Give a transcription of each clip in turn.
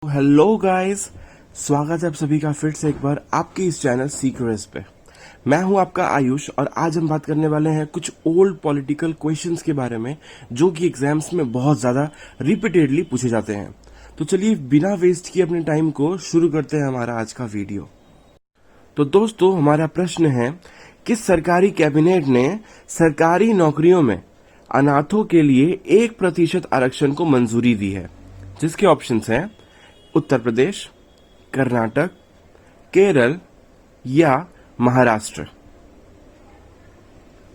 Hello guys, स्वागत है आप सभी का फिर से एक बार आपके इस चैनल सीक्रेट्स पे। मैं हूं आपका आयुष और आज हम बात करने वाले हैं कुछ ओल्ड पॉलिटिकल क्वेश्चंस के बारे में जो कि एग्जाम्स में बहुत ज़्यादा रिपीटेडली पूछे जाते हैं। तो चलिए बिना वेस्ट किए अपने टाइम को शुरू करते हैं हमारा आज का वीडियो। तो दोस्तों, हमारा प्रश्न है, किस सरकारी कैबिनेट ने सरकारी नौकरियों में अनाथों के लिए 1% आरक्षण को मंजूरी दी है? जिसके ऑप्शंस हैं उत्तर प्रदेश, कर्नाटक, केरल या महाराष्ट्र।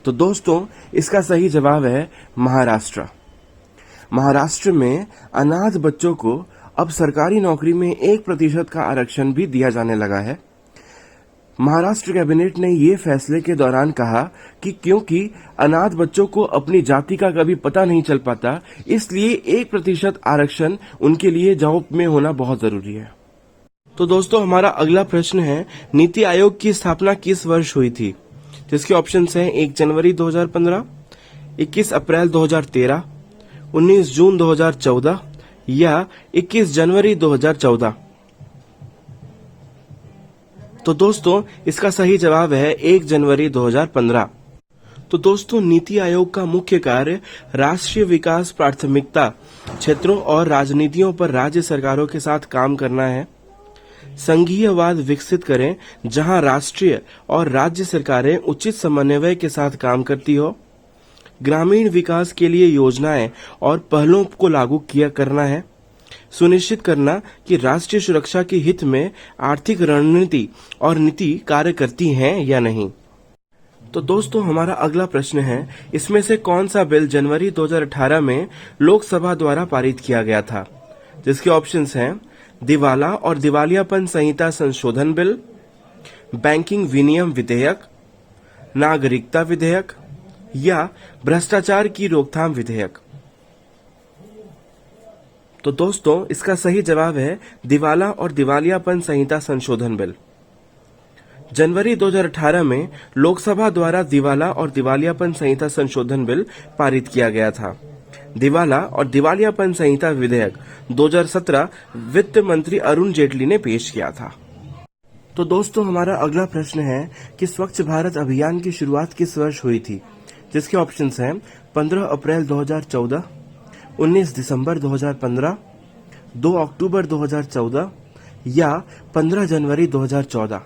तो दोस्तों, इसका सही जवाब है महाराष्ट्र। महाराष्ट्र में अनाथ बच्चों को अब सरकारी नौकरी में 1% का आरक्षण भी दिया जाने लगा है। महाराष्ट्र कैबिनेट ने ये फैसले के दौरान कहा कि क्योंकि अनाथ बच्चों को अपनी जाति का कभी पता नहीं चल पाता, इसलिए 1% आरक्षण उनके लिए जॉब में होना बहुत जरूरी है। तो दोस्तों, हमारा अगला प्रश्न है, नीति आयोग की स्थापना किस वर्ष हुई थी? जिसके ऑप्शंस हैं 1 जनवरी 2015, 21 अप्रैल 2013, 19 जून 2014 या 21 जनवरी 2014। तो दोस्तों, इसका सही जवाब है 1 जनवरी 2015। तो दोस्तों, नीति आयोग का मुख्य कार्य राष्ट्रीय विकास प्राथमिकता क्षेत्रों और राजनीतियों पर राज्य सरकारों के साथ काम करना है। संघीयवाद विकसित करें जहां राष्ट्रीय और राज्य सरकारें उचित समन्वय के साथ काम करती हो। ग्रामीण विकास के लिए योजनाएं और पहलों को लागू किया करना है। सुनिश्चित करना कि राष्ट्रीय सुरक्षा के हित में आर्थिक रणनीति और नीति कार्य करती हैं या नहीं। तो दोस्तों, हमारा अगला प्रश्न है, इसमें से कौन सा बिल जनवरी 2018 में लोकसभा द्वारा पारित किया गया था? जिसके ऑप्शंस हैं दिवाला और दिवालियापन संहिता संशोधन बिल, बैंकिंग विनियम विधेयक, नागरिकता विधेयक या भ्रष्टाचार की रोकथाम विधेयक। तो दोस्तों, इसका सही जवाब है दिवाला और दिवालियापन संहिता संशोधन बिल। जनवरी 2018 में लोकसभा द्वारा दिवाला और दिवालियापन संहिता संशोधन बिल पारित किया गया था। दिवाला और दिवालियापन संहिता विधेयक 2017 वित्त मंत्री अरुण जेटली ने पेश किया था। तो दोस्तों, हमारा अगला प्रश्न है कि स्वच्छ भारत अभियान की शुरुआत किस वर्ष हुई थी? जिसके ऑप्शंस हैं 15 अप्रैल 2014, 19 दिसंबर 2015, 2 अक्टूबर 2014 या 15 जनवरी 2014।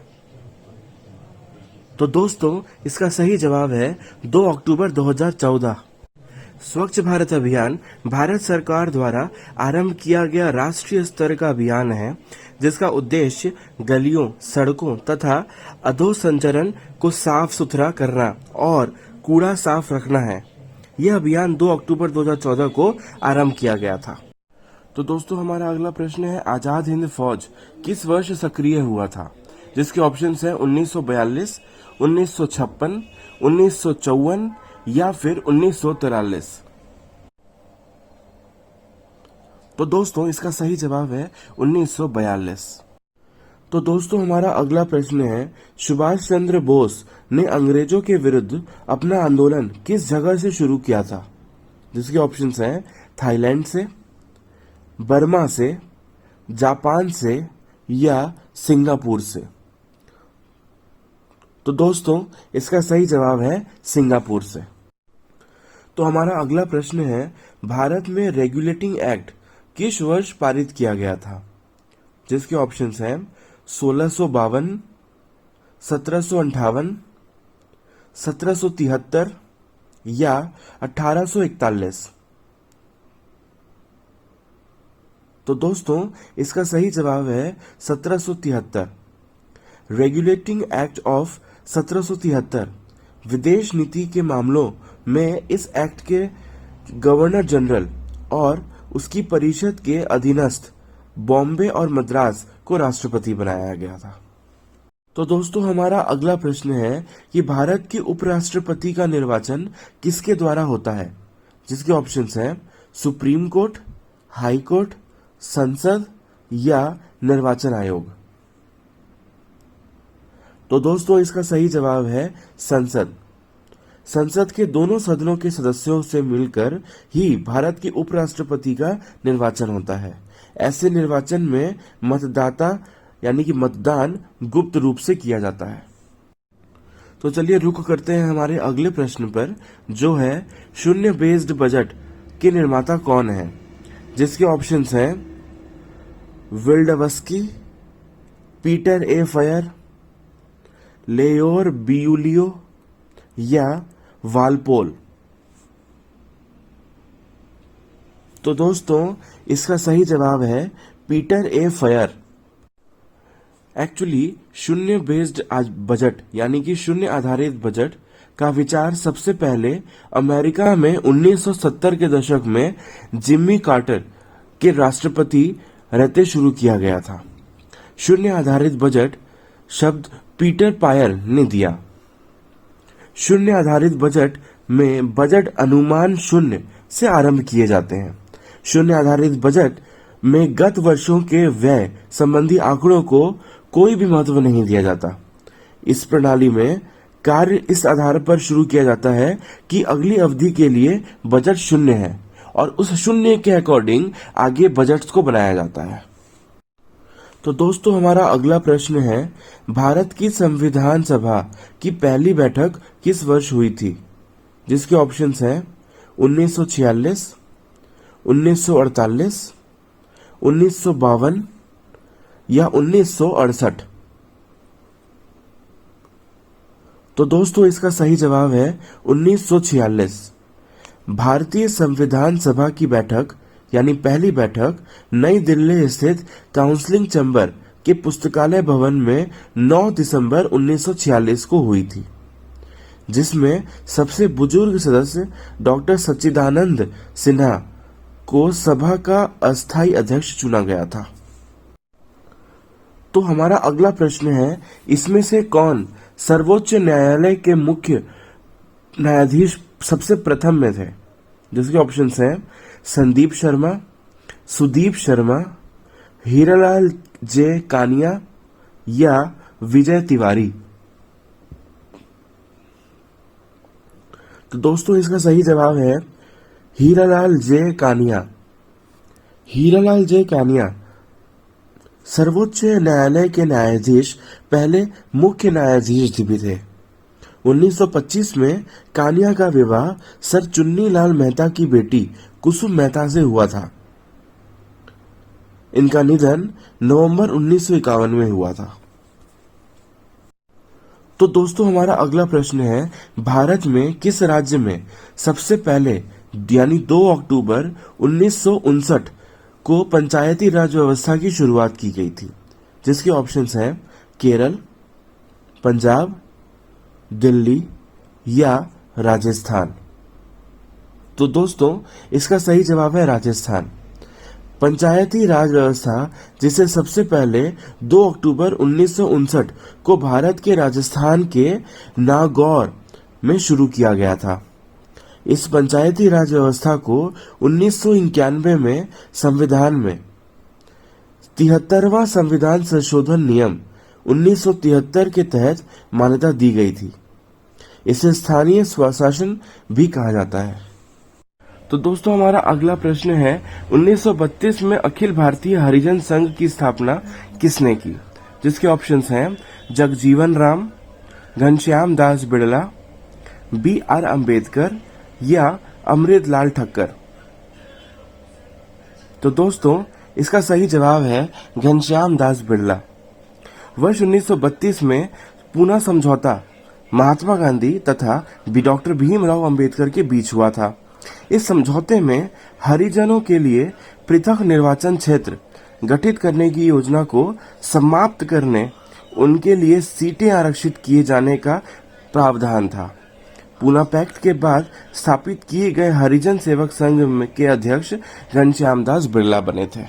तो दोस्तों, इसका सही जवाब है 2 अक्टूबर 2014। स्वच्छ भारत अभियान भारत सरकार द्वारा आरंभ किया गया राष्ट्रीय स्तर का अभियान है, जिसका उद्देश्य गलियों, सड़कों तथा अधोसंचरण को साफ सुथरा करना और कूड़ा साफ रखना है। यह अभियान 2 अक्टूबर 2014 को आरंभ किया गया था। तो दोस्तों, हमारा अगला प्रश्न है, आजाद हिंद फौज किस वर्ष सक्रिय हुआ था? जिसके ऑप्शंस हैं 1942, 1956, 1954 या फिर 1943। तो दोस्तों, इसका सही जवाब है 1942। तो दोस्तों, हमारा अगला प्रश्न है, सुभाष चंद्र बोस ने अंग्रेजों के विरुद्ध अपना आंदोलन किस जगह से शुरू किया था? जिसके ऑप्शंस हैं थाईलैंड से, बर्मा से, जापान से या सिंगापुर से। तो दोस्तों, इसका सही जवाब है सिंगापुर से। तो हमारा अगला प्रश्न है, भारत में रेगुलेटिंग एक्ट किस वर्ष पारित किया गया था? जिसके ऑप्शंस हैं 1652, 1758, 1773 या 1841। तो दोस्तों, इसका सही जवाब है 1773। रेगुलेटिंग एक्ट ऑफ 1773 विदेश नीति के मामलों में इस एक्ट के गवर्नर जनरल और उसकी परिषद के अधीनस्थ बॉम्बे और मद्रास को राष्ट्रपति बनाया गया था। तो दोस्तों, हमारा अगला प्रश्न है कि भारत के उपराष्ट्रपति का निर्वाचन किसके द्वारा होता है? जिसके ऑप्शंस हैं सुप्रीम कोर्ट, हाई कोर्ट, संसद या निर्वाचन आयोग। तो दोस्तों, इसका सही जवाब है संसद। संसद के दोनों सदनों के सदस्यों से मिलकर ही भारत के उपराष्ट्रपति का निर्वाचन होता है। ऐसे निर्वाचन में मतदाता यानी कि मतदान गुप्त रूप से किया जाता है। तो चलिए रुक करते हैं हमारे अगले प्रश्न पर, जो है शून्य बेस्ड बजट के निर्माता कौन है, जिसके ऑप्शंस हैं विल्डवस्की, पीटर ए फायर, लेयोर बियुलियो या वालपोल। तो दोस्तों इसका सही जवाब है पीटर ए फायर। एक्चुअली शून्य बेस्ड बजट यानी कि शून्य आधारित बजट का विचार सबसे पहले अमेरिका में 1970 के दशक में जिम्मी कार्टर के राष्ट्रपति रहते शुरू किया गया था। शून्य आधारित बजट शब्द पीटर पायर ने दिया। शून्य आधारित बजट में बजट अनुमान शून्य से आरंभ किए जाते हैं। शून्य आधारित बजट में गत वर्षों के व्यय संबंधी आंकड़ों को कोई भी महत्व नहीं दिया जाता। इस प्रणाली में कार्य इस आधार पर शुरू किया जाता है कि अगली अवधि के लिए बजट शून्य है और उस शून्य के अकॉर्डिंग आगे बजट्स को बनाया जाता है। तो दोस्तों हमारा अगला प्रश्न है, भारत की संविधान सभा की पहली बैठक किस वर्ष हुई थी, जिसके ऑप्शंस हैं 1946, 1948, 1952 या 1968। तो दोस्तों इसका सही जवाब है 1946। भारतीय संविधान सभा की बैठक यानी पहली बैठक नई दिल्ली स्थित काउंसलिंग चैम्बर के पुस्तकालय भवन में 9 दिसंबर 1946 को हुई थी, जिसमें सबसे बुजुर्ग सदस्य डॉक्टर सच्चिदानंद सिन्हा को सभा का अस्थायी अध्यक्ष चुना गया था। तो हमारा अगला प्रश्न है, इसमें से कौन सर्वोच्च न्यायालय के मुख्य न्यायाधीश सबसे प्रथम में थे, जिसके ऑप्शंस हैं संदीप शर्मा, सुदीप शर्मा, हीरालाल जे कानिया या विजय तिवारी। तो दोस्तों इसका सही जवाब है हीरालाल जे कानिया। हीरालाल जे कानिया सर्वोच्च न्यायालय के न्यायाधीश पहले मुख्य न्यायाधीश भी थे। 1925 में कानिया का विवाह सर चुन्नी लाल मेहता की बेटी कुसुम मेहता से हुआ था। इनका निधन नवंबर 1951 में हुआ था। तो दोस्तों हमारा अगला प्रश्न है, भारत में किस राज्य में सबसे पहले यानी 2 अक्टूबर 1959 को पंचायती राज व्यवस्था की शुरुआत की गई थी, जिसके ऑप्शंस हैं केरल, पंजाब, दिल्ली या राजस्थान। तो दोस्तों इसका सही जवाब है राजस्थान। पंचायती राज व्यवस्था जिसे सबसे पहले 2 अक्टूबर 1959 को भारत के राजस्थान के नागौर में शुरू किया गया था। इस पंचायती राज व्यवस्था को 1991 में संविधान में 73वां संविधान संशोधन नियम 1973 के तहत मान्यता दी गई थी। इसे स्थानीय स्वशासन भी कहा जाता है। तो दोस्तों हमारा अगला प्रश्न है, 1932 में अखिल भारतीय हरिजन संघ की स्थापना किसने की, जिसके ऑप्शंस हैं जगजीवन राम, घनश्याम दास बिड़ला, BR अम्बेडकर या अमृतलाल ठक्कर। तो दोस्तों इसका सही जवाब है घनश्याम दास बिड़ला। वर्ष 1932 में पूना समझौता महात्मा गांधी तथा डॉक्टर भीमराव अंबेडकर के बीच हुआ था। इस समझौते में हरिजनों के लिए पृथक निर्वाचन क्षेत्र गठित करने की योजना को समाप्त करने, उनके लिए सीटें आरक्षित किए जाने का प्रावधान था। पूना पैक्ट के बाद स्थापित किए गए हरिजन सेवक संघ के अध्यक्ष घनश्याम दास बिड़ला बने थे।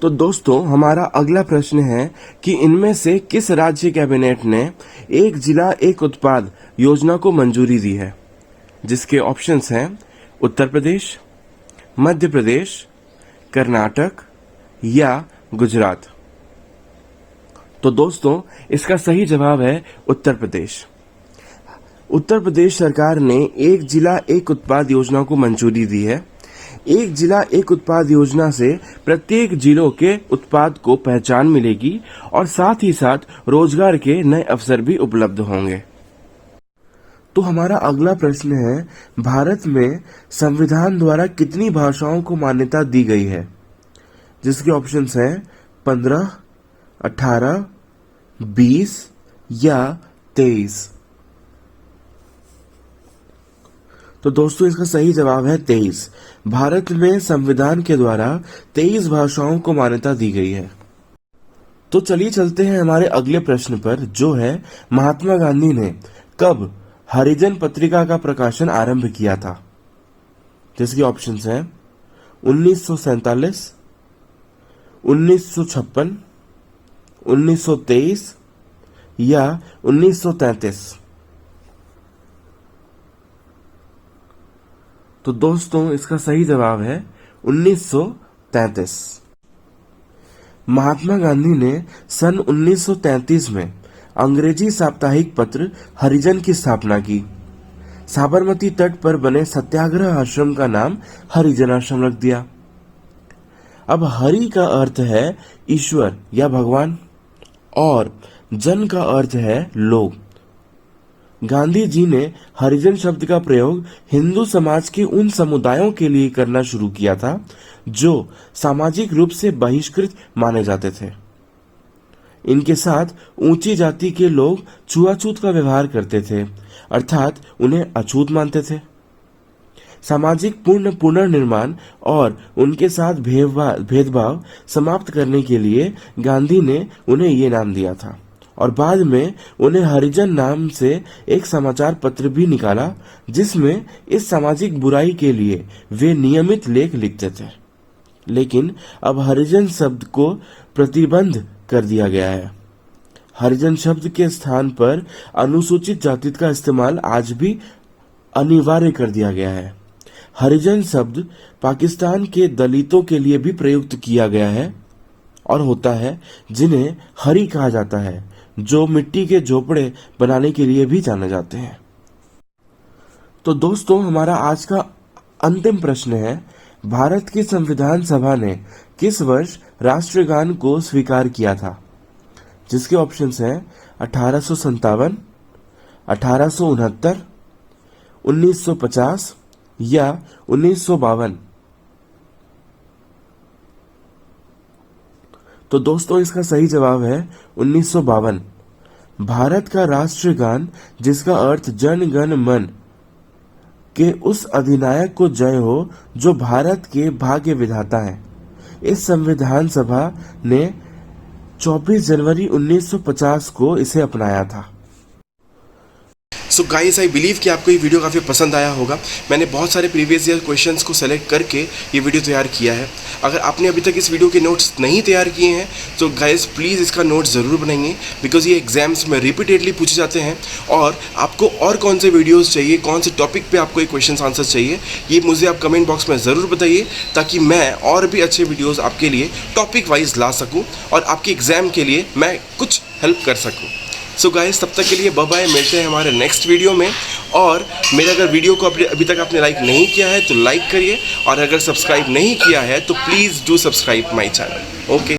तो दोस्तों हमारा अगला प्रश्न है कि इनमें से किस राज्य कैबिनेट ने एक जिला एक उत्पाद योजना को मंजूरी दी है, जिसके ऑप्शंस हैं उत्तर प्रदेश, मध्य प्रदेश, कर्नाटक या गुजरात। तो दोस्तों इसका सही जवाब है उत्तर प्रदेश। उत्तर प्रदेश सरकार ने एक जिला एक उत्पाद योजना को मंजूरी दी है। एक जिला एक उत्पाद योजना से प्रत्येक जिलों के उत्पाद को पहचान मिलेगी और साथ ही साथ रोजगार के नए अवसर भी उपलब्ध होंगे। तो हमारा अगला प्रश्न है, भारत में संविधान द्वारा कितनी भाषाओं को मान्यता दी गई है? जिसके ऑप्शंस हैं 15, 18, 20 या 23। तो दोस्तों इसका सही जवाब है 23। भारत में संविधान के द्वारा 23 भाषाओं को मान्यता दी गई है। तो चलिए चलते हैं हमारे अगले प्रश्न पर, जो है महात्मा गांधी ने कब हरिजन पत्रिका का प्रकाशन आरंभ किया था? जिसके ऑप्शंस हैं 1947, 1956, 1923 या 1933। तो दोस्तों इसका सही जवाब है 1933। महात्मा गांधी ने सन 1933 में अंग्रेजी साप्ताहिक पत्र हरिजन की स्थापना की। साबरमती तट पर बने सत्याग्रह आश्रम का नाम हरिजन आश्रम रख दिया। अब हरि का अर्थ है ईश्वर या भगवान और जन का अर्थ है लोग। गांधी जी ने हरिजन शब्द का प्रयोग हिंदू समाज के उन समुदायों के लिए करना शुरू किया था जो सामाजिक रूप से बहिष्कृत माने जाते थे। इनके साथ ऊंची जाति के लोग छुआछूत का व्यवहार करते थे, अर्थात उन्हें अछूत मानते थे। सामाजिक पुनर्निर्माण और उनके साथ भेदभाव समाप्त करने के लिए गांधी ने उन्हें ये नाम दिया था और बाद में उन्हें हरिजन नाम से एक समाचार पत्र भी निकाला, जिसमें इस सामाजिक बुराई के लिए वे नियमित लेख लिखते थे। लेकिन अब हरिजन शब्द को प्रतिबंध कर दिया गया है। हरिजन शब्द के स्थान पर अनुसूचित जाति का इस्तेमाल आज भी अनिवार्य कर दिया गया है। हरिजन शब्द पाकिस्तान के दलितों के लिए भी प्रयुक्त किया गया है और होता है, जिन्हें हरि कहा जाता है, जो मिट्टी के झोपड़े बनाने के लिए भी जाने जाते हैं। तो दोस्तों हमारा आज का अंतिम प्रश्न है, भारत की संविधान सभा ने किस वर्ष राष्ट्रगान को स्वीकार किया था? जिसके ऑप्शंस हैं 1857, 1869, 1950 या 1952। तो दोस्तों इसका सही जवाब है 1952। भारत का राष्ट्रगान, जिसका अर्थ जन गण मन के उस अधिनायक को जय हो जो भारत के भाग्य विधाता है, इस संविधान सभा ने 24 जनवरी 1950 को इसे अपनाया था। सो गाइस, आई बिलीव कि आपको ये वीडियो काफ़ी पसंद आया होगा। मैंने बहुत सारे प्रीवियस ईयर क्वेश्चंस को सेलेक्ट करके ये वीडियो तैयार किया है। अगर आपने अभी तक इस वीडियो के नोट्स नहीं तैयार किए हैं तो गाइस प्लीज़ इसका नोट्स ज़रूर बनाइए, बिकॉज ये एग्जाम्स में रिपीटेडली पूछे जाते हैं। और आपको और कौन से वीडियोज़ चाहिए, कौन से टॉपिक पर आपको ये क्वेश्चन आंसर चाहिए, ये मुझे आप कमेंट बॉक्स में ज़रूर बताइए, ताकि मैं और भी अच्छे वीडियोज़ आपके लिए टॉपिक वाइज ला सकूँ और आपके एग्ज़ाम के लिए मैं कुछ हेल्प कर सकूँ। सो गाइस, तब तक के लिए बाय बाय, मिलते हैं हमारे नेक्स्ट वीडियो में। और मेरे अगर वीडियो को अभी तक आपने लाइक नहीं किया है तो लाइक करिए, और अगर सब्सक्राइब नहीं किया है तो please do subscribe my channel. Okay.